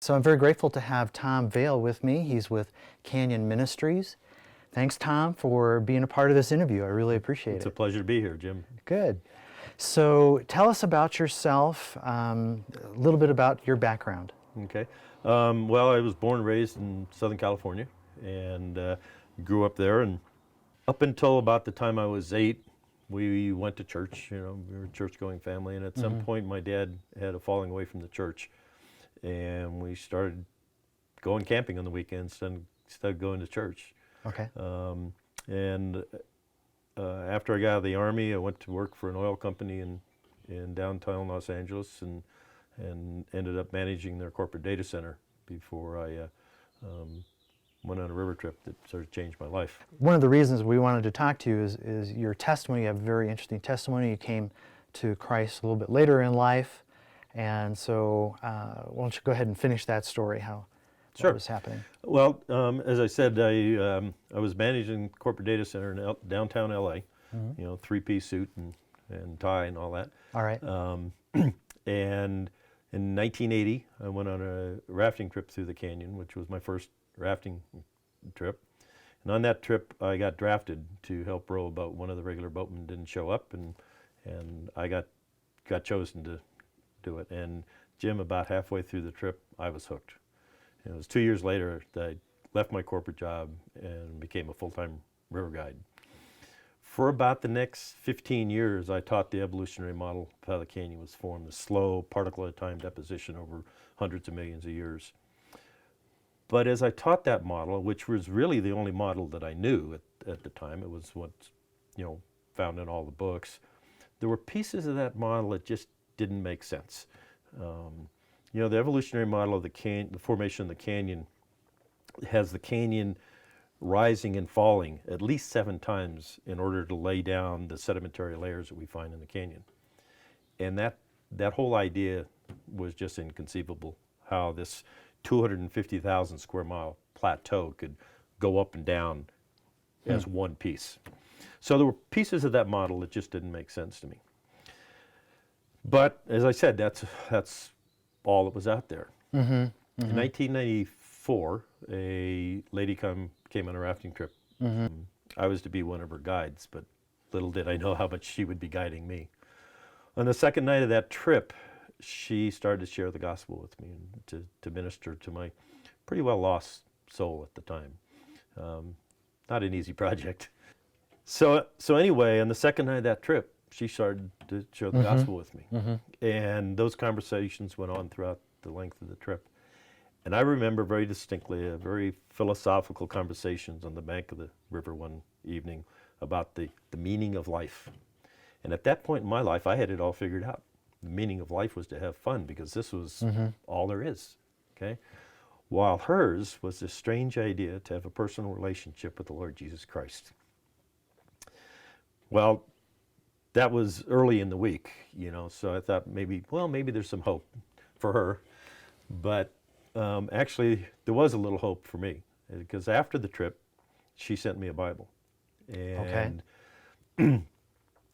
So I'm very grateful to have Tom Vail with me. He's with Canyon Ministries. Thanks, Tom, for being a part of this interview. I really appreciate it. It's a pleasure to be here, Jim. Good. So tell us about yourself, a little bit about your background. Okay. Well, I was born and raised in Southern California and grew up there. And up until about the time I was 8, we went to church. You know, we were a church-going family. And at some point, my dad had a falling away from the church. And we started going camping on the weekends instead of going to church. Okay. After I got out of the Army, I went to work for an oil company in downtown Los Angeles and ended up managing their corporate data center before I went on a river trip that sort of changed my life. One of the reasons we wanted to talk to you is your testimony. You have a very interesting testimony. You came to Christ a little bit later in life. And so why don't you go ahead and finish that story, what was happening? Well, as I said, I was managing corporate data center in downtown LA, you know, 3-piece suit and tie and all that. All right. And in 1980, I went on a rafting trip through the canyon, which was my first rafting trip. And on that trip, I got drafted to help row a boat. One of the regular boatmen didn't show up, and I got chosen to do it. And Jim, about halfway through the trip, I was hooked. And it was 2 years later that I left my corporate job and became a full-time river guide. For about the next 15 years, I taught the evolutionary model of how the canyon was formed, the slow particle-at-a-time deposition over hundreds of millions of years. But as I taught that model, which was really the only model that I knew at the time, it was what's, you know, found in all the books, there were pieces of that model that just didn't make sense. You know, the evolutionary model of the formation of the canyon has the canyon rising and falling at least 7 times in order to lay down the sedimentary layers that we find in the canyon. And that whole idea was just inconceivable, how this 250,000 square mile plateau could go up and down as one piece. So there were pieces of that model that just didn't make sense to me. But as I said, that's all that was out there. In 1994, a lady came on a rafting trip. I was to be one of her guides, but little did I know how much she would be guiding me. On the second night of that trip, she started to share the gospel with me and to minister to my pretty well lost soul at the time. Not an easy project. So anyway, on the second night of that trip, she started to share the gospel with me. And those conversations went on throughout the length of the trip. And I remember very distinctly a very philosophical conversations on the bank of the river one evening about the meaning of life. And at that point in my life, I had it all figured out. The meaning of life was to have fun, because this was all there is, okay? While hers was this strange idea to have a personal relationship with the Lord Jesus Christ. Well, that was early in the week, you know, so I thought maybe there's some hope for her. But actually, there was a little hope for me, because after the trip, she sent me a Bible. And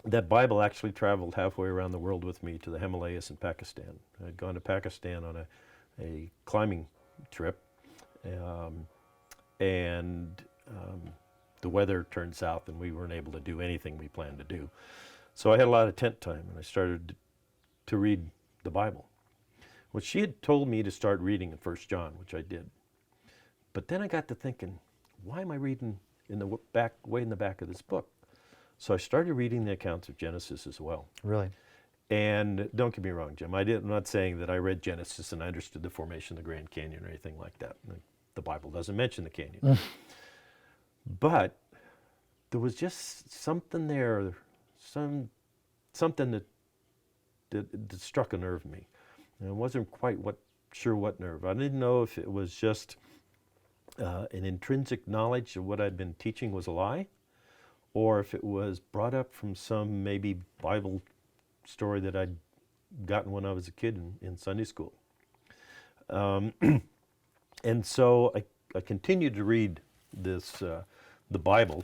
that Bible actually traveled halfway around the world with me to the Himalayas in Pakistan. I'd gone to Pakistan on a climbing trip, and the weather turned south and we weren't able to do anything we planned to do. So I had a lot of tent time, and I started to read the Bible. Well, she had told me to start reading in 1 John, which I did. But then I got to thinking, why am I reading way in the back of this book? So I started reading the accounts of Genesis as well. Really? And don't get me wrong, Jim, I'm not saying that I read Genesis and I understood the formation of the Grand Canyon or anything like that. The Bible doesn't mention the canyon. But there was just something there, something that struck a nerve in me. And I wasn't quite sure what nerve. I didn't know if it was just an intrinsic knowledge of what I'd been teaching was a lie, or if it was brought up from some maybe Bible story that I'd gotten when I was a kid in Sunday school. And so I continued to read the Bible,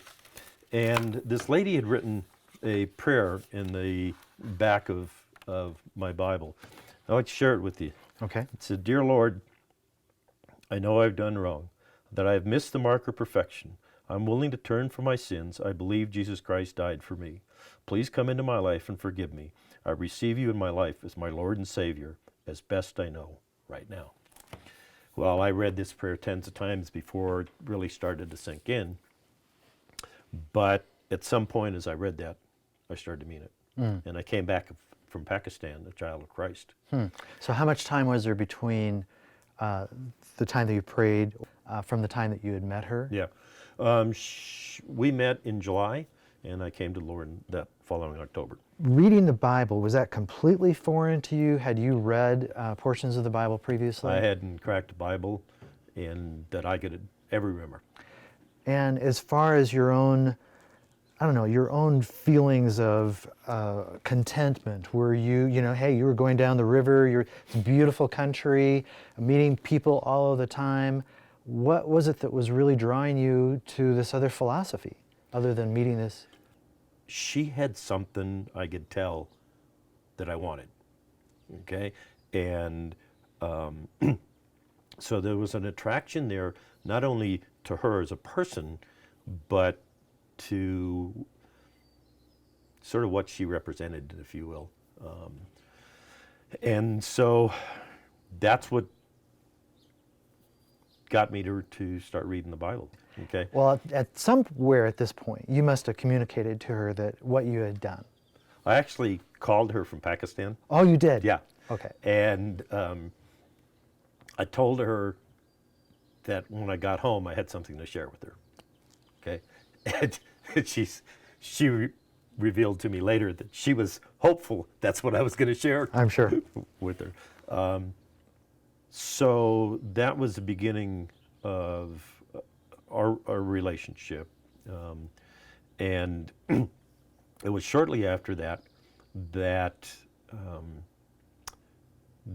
and this lady had written a prayer in the back of my Bible. I'd like to share it with you. Okay. It said, "Dear Lord, I know I've done wrong, that I have missed the mark of perfection. I'm willing to turn from my sins. I believe Jesus Christ died for me. Please come into my life and forgive me. I receive you in my life as my Lord and Savior, as best I know right now. Well, I read this prayer tens of times before it really started to sink in. But at some point as I read that, I started to mean it. And I came back from Pakistan, a child of Christ. So how much time was there between the time that you prayed from the time that you had met her? Yeah. We met in July, and I came to the Lord that following October. Reading the Bible, was that completely foreign to you? Had you read portions of the Bible previously? I hadn't cracked the Bible and that I could ever remember. And as far as your own, I don't know, your own feelings of contentment, were you, hey, you were going down the river, it's a beautiful country, meeting people all of the time. What was it that was really drawing you to this other philosophy, other than meeting this? She had something I could tell that I wanted, okay? And so there was an attraction there, not only to her as a person, but to sort of what she represented, if you will. And so that's what got me to start reading the Bible, okay? Well, at somewhere at this point, you must have communicated to her that what you had done. I actually called her from Pakistan. Oh, you did? Yeah. Okay. And I told her that when I got home, I had something to share with her, okay? And she revealed to me later that she was hopeful that's what I was going to share. I'm sure. With her. So that was the beginning of our relationship. And it was shortly after that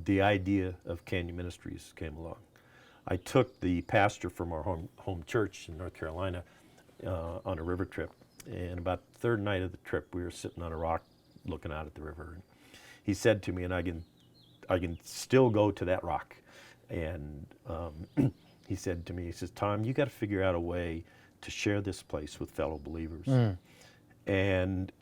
the idea of Canyon Ministries came along. I took the pastor from our home church in North Carolina on a river trip. And about the third night of the trip, we were sitting on a rock looking out at the river. And he said to me, and I can still go to that rock. And he said to me, he says, Tom, you got to figure out a way to share this place with fellow believers. And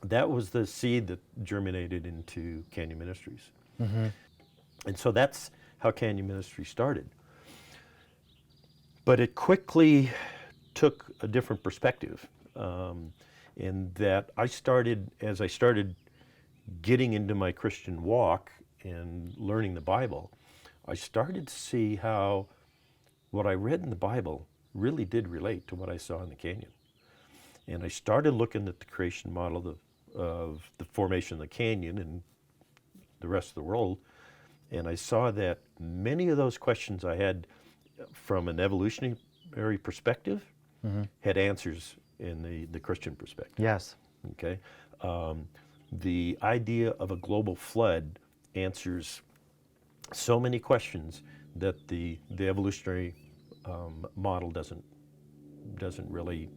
that was the seed that germinated into Canyon Ministries. And so that's how Canyon Ministries started. But it quickly took a different perspective in that as I started getting into my Christian walk and learning the Bible, I started to see how what I read in the Bible really did relate to what I saw in the canyon. And I started looking at the creation model of the formation of the canyon and the rest of the world, and I saw that many of those questions I had from an evolutionary perspective had answers in the Christian perspective. Yes. Okay, the idea of a global flood answers so many questions that the evolutionary model doesn't really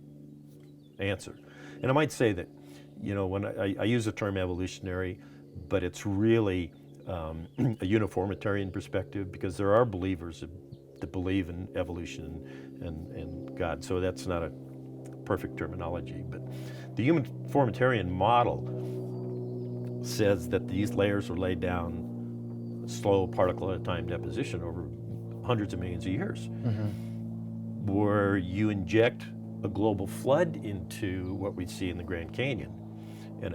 answer. And I might say that, when I use the term evolutionary, but it's really a uniformitarian perspective, because there are believers that believe in evolution and God. So that's not a perfect terminology, but the uniformitarian model says that these layers are laid down slow particle at a time deposition over hundreds of millions of years, where you inject a global flood into what we see in the Grand Canyon, and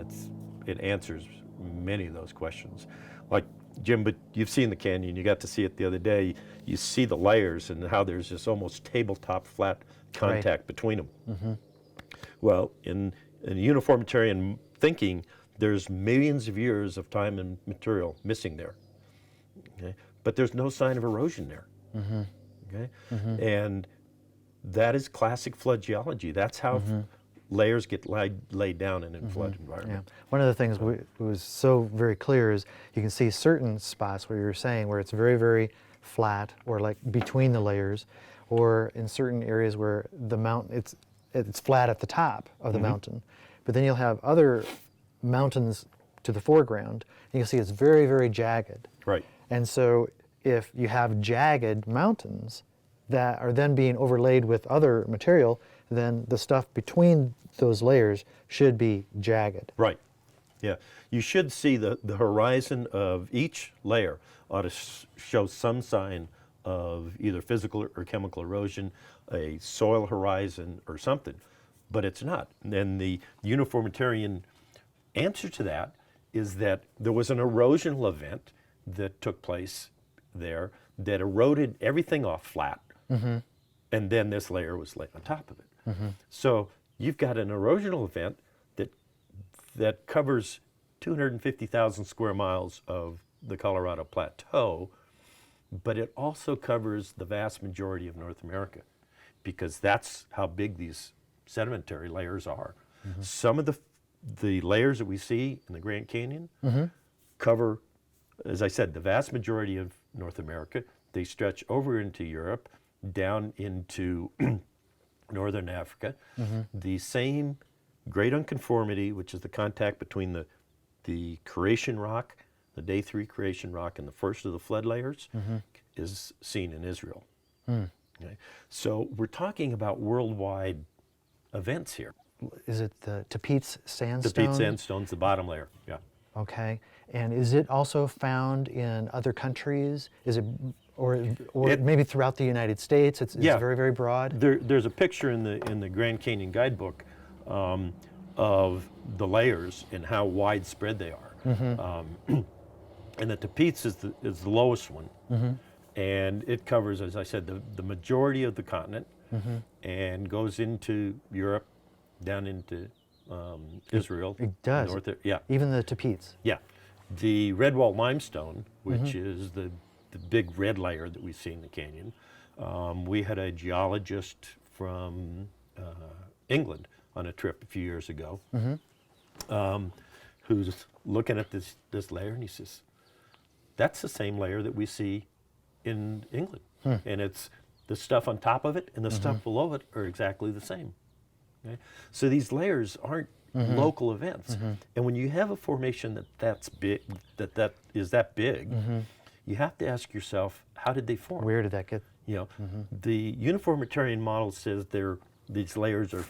it answers many of those questions. Like, Jim, but you've seen the canyon, you got to see it the other day, you see the layers and how there's this almost tabletop flat contact between them. Well, in uniformitarian thinking, there's millions of years of time and material missing there, okay? But there's no sign of erosion there, okay? And that is classic flood geology. That's how layers get laid down in a flood environment. Yeah. One of the things was so very clear is you can see certain spots where you're saying where it's very, very flat, or like between the layers, or in certain areas where the mountain, it's flat at the top of the mountain. But then you'll have other mountains to the foreground, and you'll see it's very, very jagged. Right. And so if you have jagged mountains that are then being overlaid with other material, then the stuff between those layers should be jagged. Right. Yeah. You should see the horizon of each layer ought to show some sign of either physical or chemical erosion, a soil horizon or something, but it's not. And the uniformitarian answer to that is that there was an erosional event that took place there that eroded everything off flat, and then this layer was laid on top of it. So you've got an erosional event that covers 250,000 square miles of the Colorado Plateau, but it also covers the vast majority of North America, because that's how big these sedimentary layers are. Some of the layers that we see in the Grand Canyon cover, as I said, the vast majority of North America. They stretch over into Europe, down into Northern Africa. The same great unconformity, which is the contact between the creation rock, the day 3 creation rock, and the first of the flood layers, is seen in Israel. Okay? So we're talking about worldwide events here. Is it the Tapeats Sandstone? The Tapeats Sandstone's the bottom layer, yeah. Okay. And is it also found in other countries? Is it, or maybe throughout the United States? It's very, very broad? There's a picture in the Grand Canyon guidebook of the layers and how widespread they are. And the Tapeats is the lowest one. And it covers, as I said, the majority of the continent, and goes into Europe, down into Israel. It does? Yeah. Even the Tapeats? Yeah. The red wall limestone, which is the big red layer that we see in the canyon, we had a geologist from England on a trip a few years ago, who's looking at this layer, and he says, that's the same layer that we see in England. And it's the stuff on top of it and the stuff below it are exactly the same. Okay? So these layers aren't local events. And when you have a formation that's big, that is that big, you have to ask yourself, how did they form? Where did that get? You know, the uniformitarian model says these layers are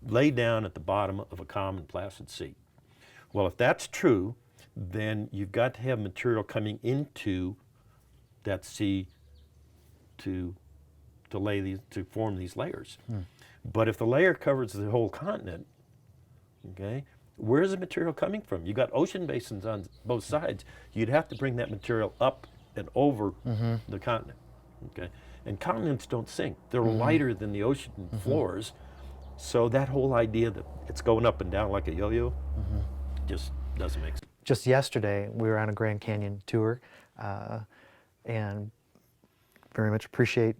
laid down at the bottom of a common placid sea. Well, if that's true, then you've got to have material coming into that sea to form these layers. But if the layer covers the whole continent, okay, where is the material coming from? You got ocean basins on both sides. You'd have to bring that material up and over the continent. Okay, and continents don't sink; they're lighter than the ocean floors. So that whole idea that it's going up and down like a yo-yo just doesn't make sense. Just yesterday, we were on a Grand Canyon tour, and very much appreciate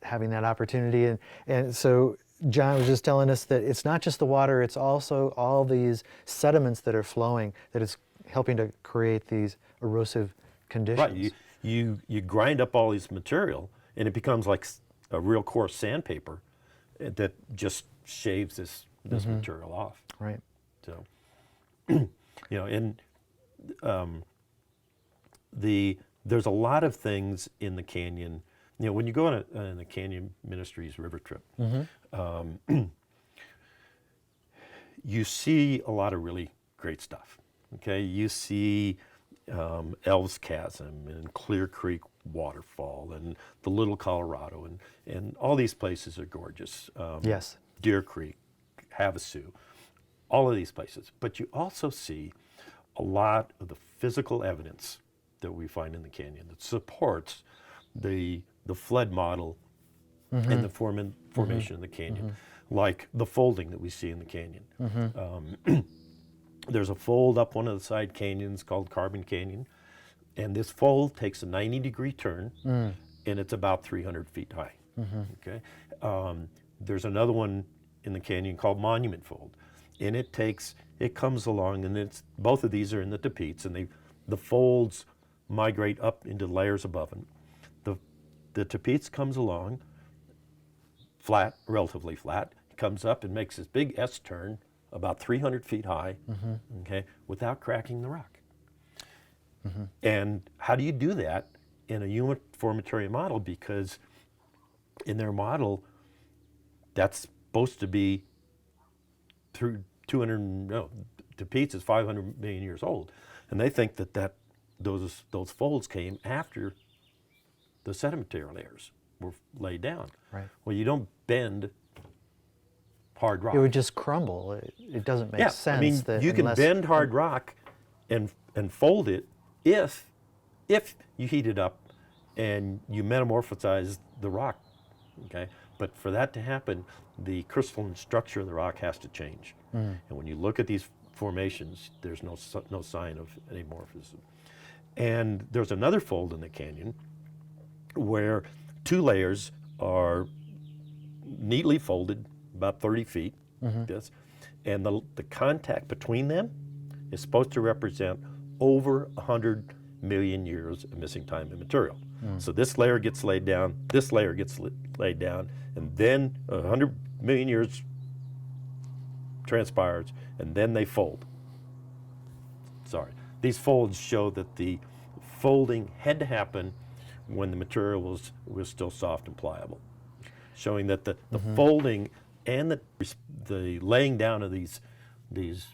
having that opportunity. And so John was just telling us that it's not just the water, it's also all these sediments that are flowing that is helping to create these erosive conditions. Right, you grind up all this material, and it becomes like a real coarse sandpaper that just shaves this material off. Right. So, you know, and there's a lot of things in the canyon. You know, when you go on a Canyon Ministries river trip, you see a lot of really great stuff. Okay, you see Elves Chasm and Clear Creek Waterfall and the Little Colorado, and all these places are gorgeous. Yes. Deer Creek, Havasu, all of these places. But you also see a lot of the physical evidence that we find in the canyon that supports the flood model and the formation of the canyon, like the folding that we see in the canyon. There's a fold up one of the side canyons called Carbon Canyon, and this fold takes a 90-degree turn, and it's about 300 feet high. Okay, there's another one in the canyon called Monument Fold, and it comes along, and both of these are in the Tapeats, and the folds migrate up into layers above them. The Tapeats comes along, flat, relatively flat. It comes up and makes this big S turn, about 300 feet high, okay, without cracking the rock. And how do you do that in a uniformitarian model, because in their model, that's supposed to be through 200, no, Tapeats is 500 million years old. And they think that those folds came after the sedimentary layers were laid down. Right. Well, you don't bend hard rock. It would just crumble. It doesn't make sense. I mean, that you can unless, bend hard rock and fold it if you heat it up and you metamorphosize the rock, okay? But for that to happen, the crystalline structure of the rock has to change. And when you look at these formations, there's no sign of any morphism. And there's another fold in the canyon where two layers are neatly folded, about 30 feet, this, and the contact between them is supposed to represent over 100 million years of missing time and material. So this layer gets laid down, this layer gets laid down, and then 100 million years transpires, and then they fold. Sorry. These folds show that the folding had to happen when the material was still soft and pliable, showing that the folding and the laying down of these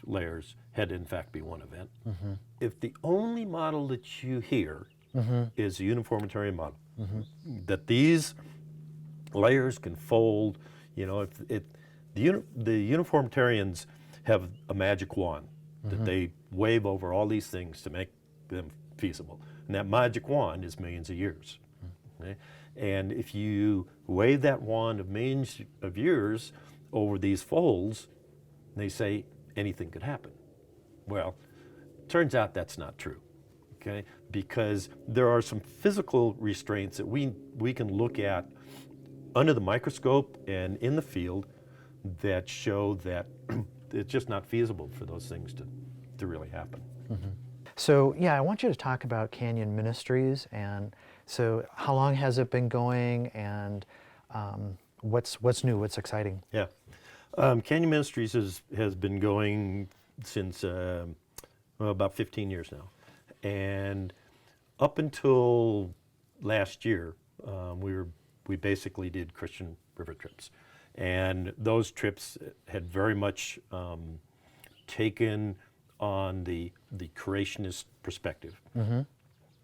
layers had to in fact be one event. If the only model that you hear is a uniformitarian model, that these layers can fold, you know, the uniformitarians have a magic wand that they wave over all these things to make them feasible. And that magic wand is millions of years. Okay? And if you wave that wand of millions of years over these folds, they say anything could happen. Well, turns out that's not true, okay? Because there are some physical restraints that we can look at under the microscope and in the field that show that it's just not feasible for those things to really happen. So yeah, I want you to talk about Canyon Ministries, and so how long has it been going, and what's new, what's exciting? Yeah, Canyon Ministries has been going since about 15 years now, and up until last year, we basically did Christian river trips, and those trips had very much taken on the creationist perspective.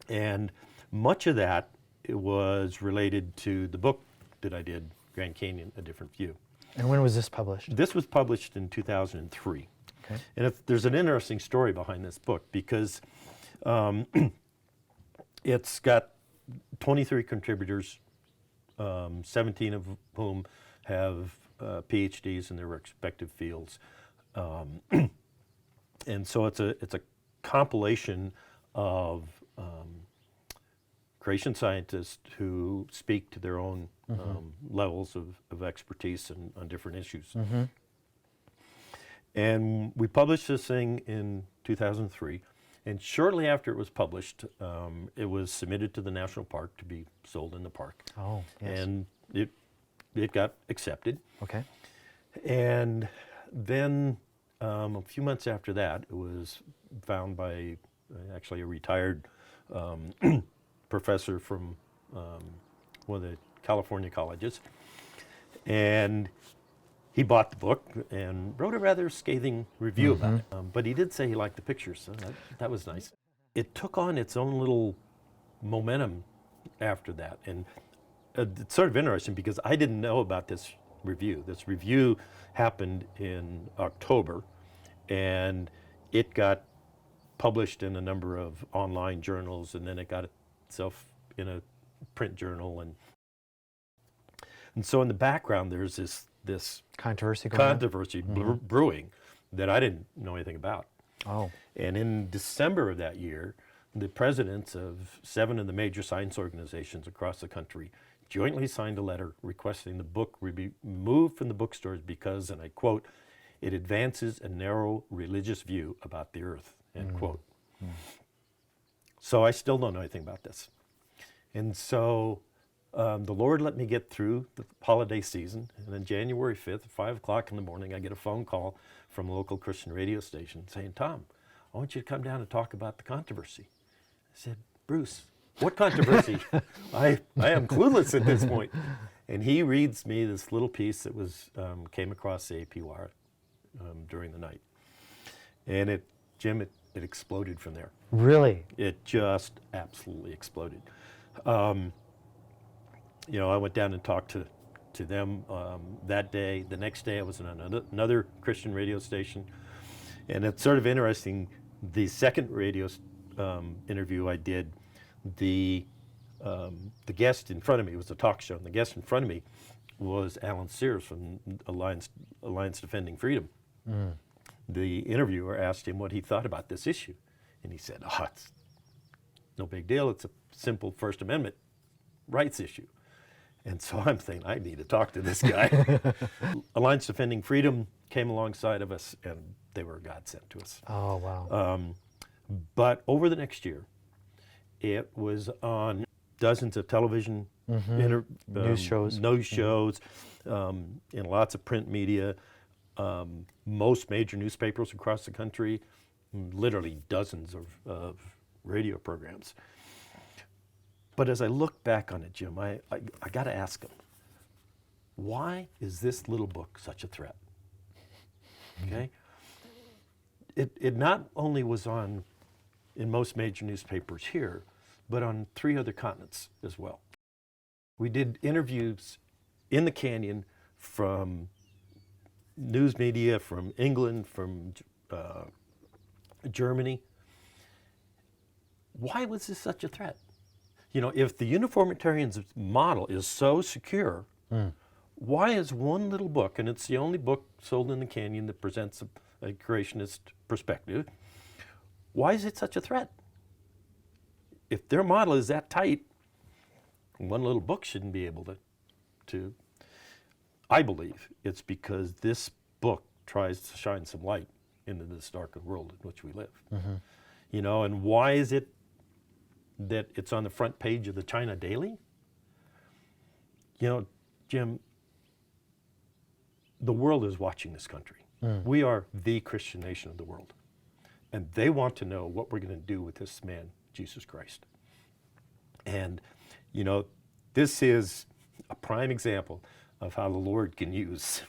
And much of that was related to the book that I did, Grand Canyon, A Different View. And when was this published? This was published in 2003. Okay. And there's an interesting story behind this book, because it's got 23 contributors, 17 of whom have PhDs in their respective fields. And so it's a compilation of creation scientists who speak to their own levels of expertise on different issues. And we published this thing in 2003, and shortly after it was published, it was submitted to the national park to be sold in the park. Oh, yes. And it got accepted. Okay. And then a few months after that, it was found by actually a retired professor from one of the California colleges. And he bought the book and wrote a rather scathing review about it. But he did say he liked the pictures, so that was nice. It took on its own little momentum after that. And it's sort of interesting because I didn't know about this review. This review happened in October, and it got published in a number of online journals, and then it got itself in a print journal. And so in the background, there's this Controversy going on? brewing that I didn't know anything about. Oh. And in December of that year, the presidents of 7 of the major science organizations across the country jointly signed a letter requesting the book be removed from the bookstores because, and I quote, "it advances a narrow religious view about the earth," end quote. So I still don't know anything about this. And so the Lord let me get through the holiday season, and then January 5th, at 5 o'clock in the morning, I get a phone call from a local Christian radio station saying, "Tom, I want you to come down and talk about the controversy." I said, "Bruce, What controversy? I am clueless at this point. And he reads me this little piece that was came across the AP wire during the night. And Jim, it exploded from there. Really? It just absolutely exploded. I went down and talked to them that day. The next day I was on another Christian radio station. And it's sort of interesting, the second radio interview I did, the guest in front of me, it was a talk show, and the guest in front of me was Alan Sears from Alliance Defending Freedom. The interviewer asked him what he thought about this issue, and he said, it's no big deal, it's a simple First Amendment rights issue. And so I'm thinking, I need to talk to this guy. Alliance Defending Freedom came alongside of us, and they were a godsend to us. Oh, wow. But over the next year, it was on dozens of television news shows, in lots of print media, most major newspapers across the country, literally dozens of radio programs. But as I look back on it, Jim, I got to ask him, why is this little book such a threat? Okay? It not only was in most major newspapers here, but on 3 other continents as well. We did interviews in the Canyon from news media from England, from Germany. Why was this such a threat? If the uniformitarian's model is so secure, why is one little book, and it's the only book sold in the Canyon that presents a creationist perspective, why is it such a threat? If their model is that tight, one little book shouldn't be able to. I believe it's because this book tries to shine some light into this darkened world in which we live. And why is it that it's on the front page of the China Daily? Jim, the world is watching this country. We are the Christian nation of the world. And they want to know what we're going to do with this man, Jesus Christ. And, this is a prime example of how the Lord can use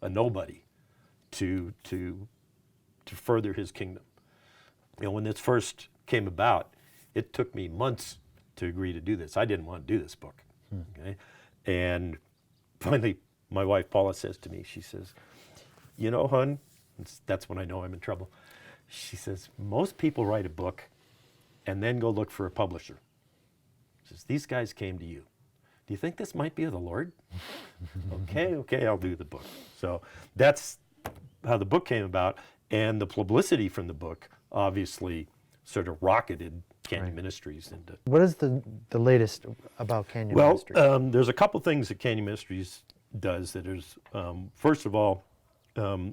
a nobody to further his kingdom. When this first came about, it took me months to agree to do this. I didn't want to do this book. Okay? And finally, my wife Paula says to me, she says, hon, that's when I know I'm in trouble. She says, most people write a book and then go look for a publisher. She says, these guys came to you. Do you think this might be of the Lord? Okay, I'll do the book. So that's how the book came about. And the publicity from the book obviously sort of rocketed Canyon Ministries into. What is the latest about Canyon Ministries? Well, there's a couple things that Canyon Ministries does that is, first of all,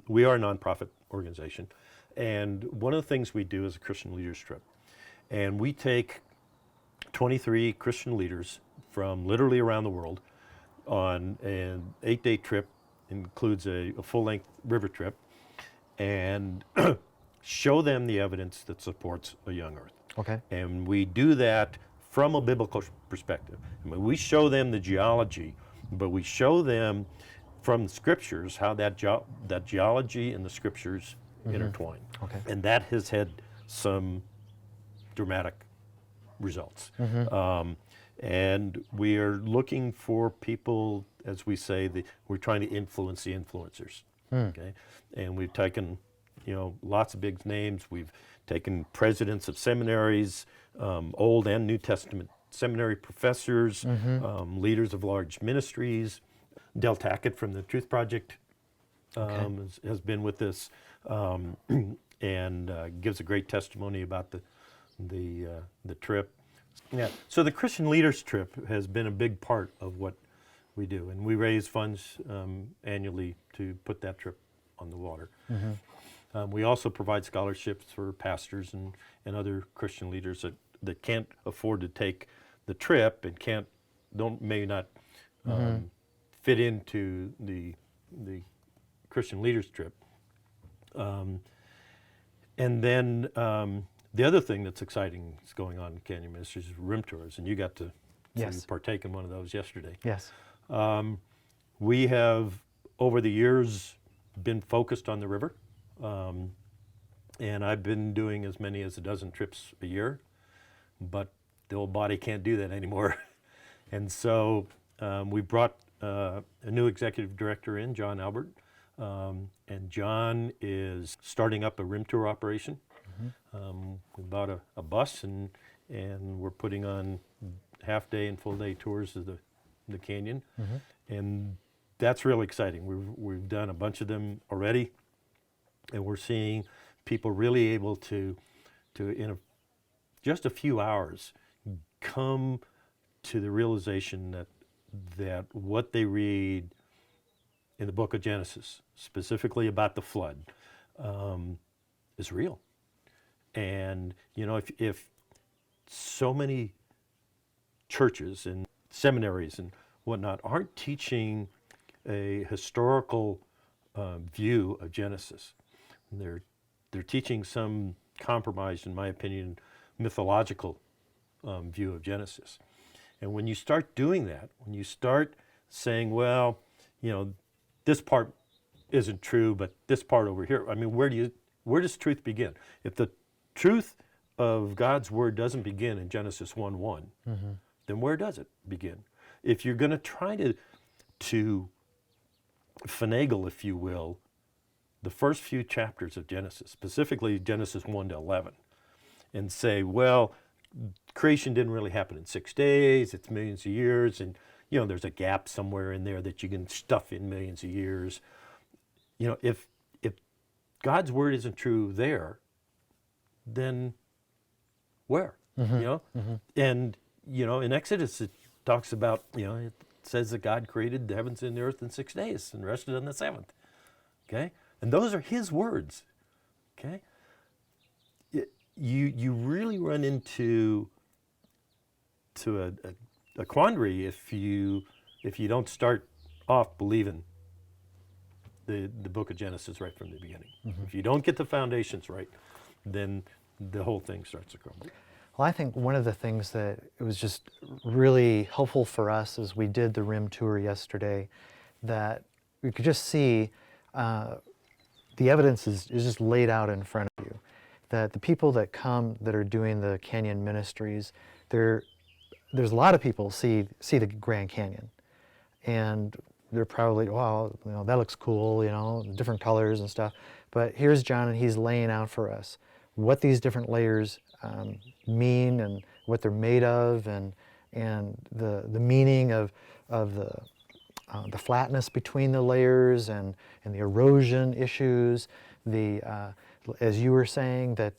we are a nonprofit organization. And one of the things we do is a Christian leaders trip. And we take 23 Christian leaders from literally around the world on an 8-day trip, includes a full-length river trip, and show them the evidence that supports a young earth. Okay. And we do that from a biblical perspective. We show them the geology, but we show them from the scriptures how that geology and the scriptures intertwine. Okay. And that has had some dramatic results. And we are looking for people, as we say, we're trying to influence the influencers. Okay, and we've taken, lots of big names. We've taken presidents of seminaries, Old and New Testament seminary professors, leaders of large ministries. Del Tackett from the Truth Project has been with us, and gives a great testimony about the trip. Yeah. So the Christian Leaders Trip has been a big part of what we do, and we raise funds annually to put that trip on the water. We also provide scholarships for pastors and other Christian leaders that can't afford to take the trip and may not fit into the Christian Leaders Trip. And then The other thing that's exciting is going on in Canyon Ministries is rim tours, and you got to Yes. partake in one of those yesterday. Yes. We have, over the years, been focused on the river, and I've been doing as many as a dozen trips a year, but the old body can't do that anymore. And so we brought a new executive director in, John Albert, and John is starting up a rim tour operation. We bought a bus, and we're putting on half-day and full-day tours of the canyon, and that's really exciting. We've done a bunch of them already, and we're seeing people really able to in just a few hours come to the realization that what they read in the book of Genesis, specifically about the flood, is real. And you know, if so many churches and seminaries and whatnot aren't teaching a historical view of Genesis, they're teaching some compromised, in my opinion, mythological view of Genesis. And when you start doing that, when you start saying, well, you know, this part isn't true, but this part over here, I mean, where does truth begin? If the truth of God's word doesn't begin in Genesis 1:1, then where does it begin? If you're going to try to finagle, if you will, the first few chapters of Genesis, specifically Genesis 1 to 11, and say, well, creation didn't really happen in 6 days, it's millions of years, and you know, there's a gap somewhere in there that you can stuff in millions of years. You know, if God's word isn't true there, then where? You know? And you know, in Exodus it talks about, you know, it says that God created the heavens and the earth in 6 days and rested on the seventh. Okay? And those are his words. Okay? You really run into a quandary if you don't start off believing the book of Genesis right from the beginning. If you don't get the foundations right, then the whole thing starts to crumble. Well, I think one of the things that it was just really helpful for us as we did the rim tour yesterday, that we could just see the evidence is just laid out in front of you. That the people that come that are doing the Canyon Ministries, there's a lot of people see the Grand Canyon, and they're probably, wow, you know, that looks cool, you know, different colors and stuff. But here's John, and he's laying out for us what these different layers mean and what they're made of, and the meaning of the flatness between the layers and the erosion issues. As you were saying, that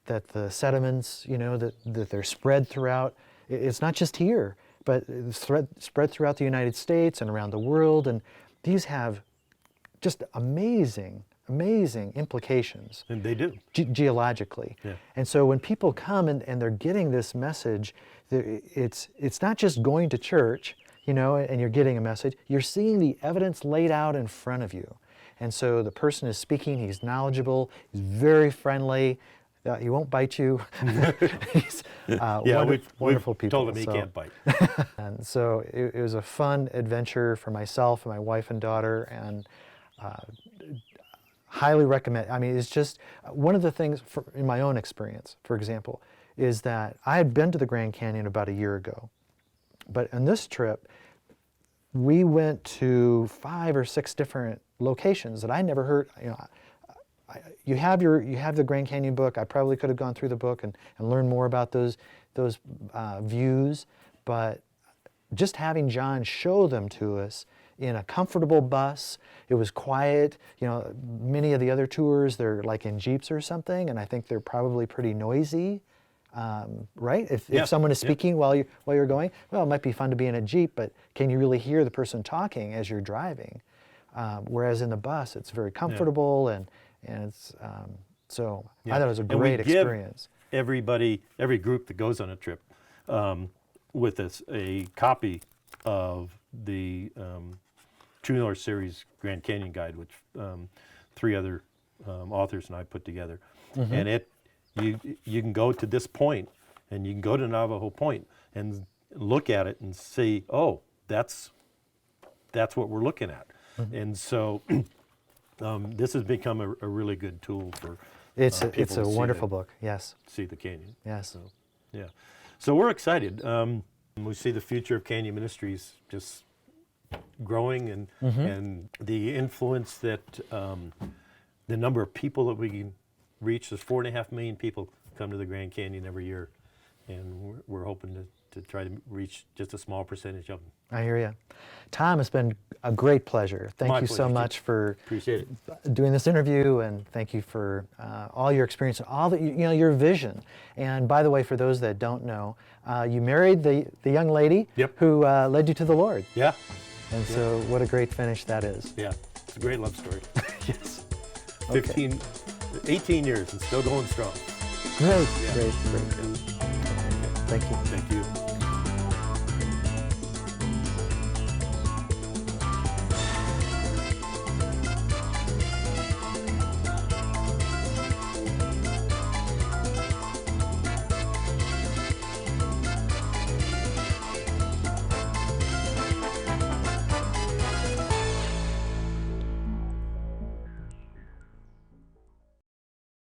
the sediments, you know, that they're spread throughout. It's not just here, but it's spread throughout the United States and around the world. And these have just amazing implications. And they do. Geologically. Yeah. And so when people come and they're getting this message, it's not just going to church, you know, and you're getting a message. You're seeing the evidence laid out in front of you. And so the person is speaking, he's knowledgeable, he's very friendly, he won't bite you. He's wonderful people. Told him he can't bite. And so it was a fun adventure for myself and my wife and daughter, and highly recommend. I mean, it's just one of the things in my own experience, for example, is that I had been to the Grand Canyon about a year ago, but on this trip, we went to 5 or 6 different locations that I never heard. You know, you have the Grand Canyon book. I probably could have gone through the book and learned more about those views, but just having John show them to us in a comfortable bus. It was quiet. You know, many of the other tours, they're like in Jeeps or something, and I think they're probably pretty noisy. Right? If someone is speaking while you're going, well, it might be fun to be in a Jeep, but can you really hear the person talking as you're driving? Whereas in the bus, it's very comfortable, and it's so I thought it was a great experience. Every group that goes on a trip with us a copy of the True North Series Grand Canyon Guide, which 3 other authors and I put together, and you can go to this point, and you can go to Navajo Point and look at it and see, oh, that's what we're looking at. And so this has become a really good tool for It's people a to wonderful book. Yes. see the canyon. Yes. So, yeah. So we're excited. We see the future of Canyon Ministries just growing, and the influence that the number of people that we can reach. There's 4.5 million people come to the Grand Canyon every year, and we're hoping to try to reach just a small percentage of them. I hear you. Tom, it's been a great pleasure. Thank My you so pleasure, much for Appreciate it. doing this interview, and thank you for all your experience and all that your vision. And by the way, for those that don't know, you married the young lady Yep. who led you to the Lord. Yeah. And so, what a great finish that is. Yeah. It's a great love story. Yes. 18 years and still going strong. Great, Yeah. great, great. Thank you. Thank you.